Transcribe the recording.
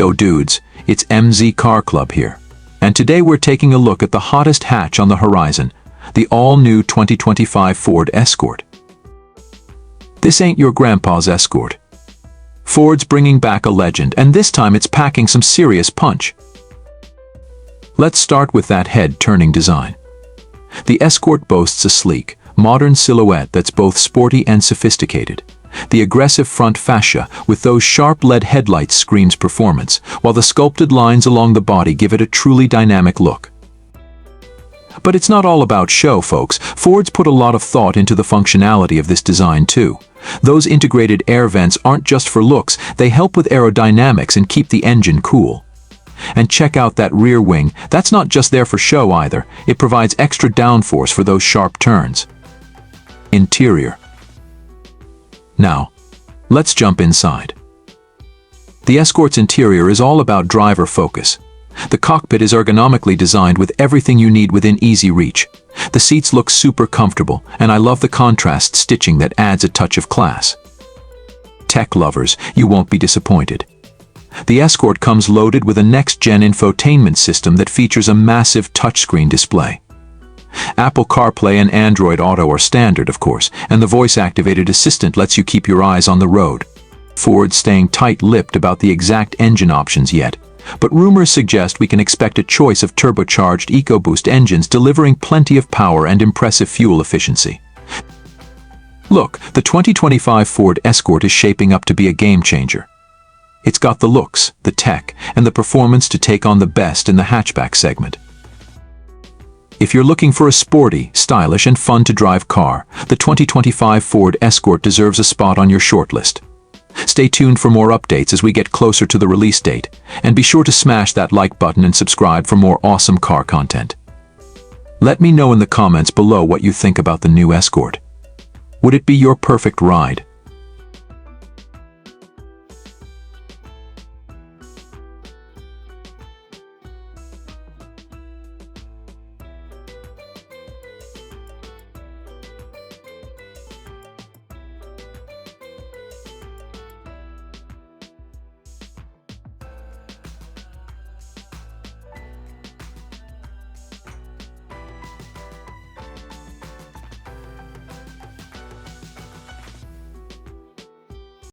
Yo dudes, it's MZ Car Club here. And today we're taking a look at the hottest hatch on the horizon, the all-new 2025 Ford Escort. This ain't your grandpa's Escort. Ford's bringing back a legend, and this time it's packing some serious punch. Let's start with that head-turning design. The Escort boasts a sleek, modern silhouette that's both sporty and sophisticated. The aggressive front fascia with those sharp LED headlights screams performance, while the sculpted lines along the body give it a truly dynamic look. But it's not all about show, folks. Ford's put a lot of thought into the functionality of this design too. Those integrated air vents aren't just for looks, they help with aerodynamics and keep the engine cool. And check out that rear wing, that's not just there for show either, it provides extra downforce for those sharp turns. Interior. Now, let's jump inside. The Escort's interior is all about driver focus. The cockpit is ergonomically designed with everything you need within easy reach. The seats look super comfortable, and I love the contrast stitching that adds a touch of class. Tech lovers, you won't be disappointed. The Escort comes loaded with a next-gen infotainment system that features a massive touchscreen display. Apple CarPlay and Android Auto are standard, of course, and the voice-activated assistant lets you keep your eyes on the road. Ford's staying tight-lipped about the exact engine options yet, but rumors suggest we can expect a choice of turbocharged EcoBoost engines delivering plenty of power and impressive fuel efficiency. Look, the 2025 Ford Escort is shaping up to be a game-changer. It's got the looks, the tech, and the performance to take on the best in the hatchback segment. If you're looking for a sporty, stylish, and fun-to-drive car, the 2025 Ford Escort deserves a spot on your shortlist. Stay tuned for more updates as we get closer to the release date, and be sure to smash that like button and subscribe for more awesome car content. Let me know in the comments below what you think about the new Escort. Would it be your perfect ride?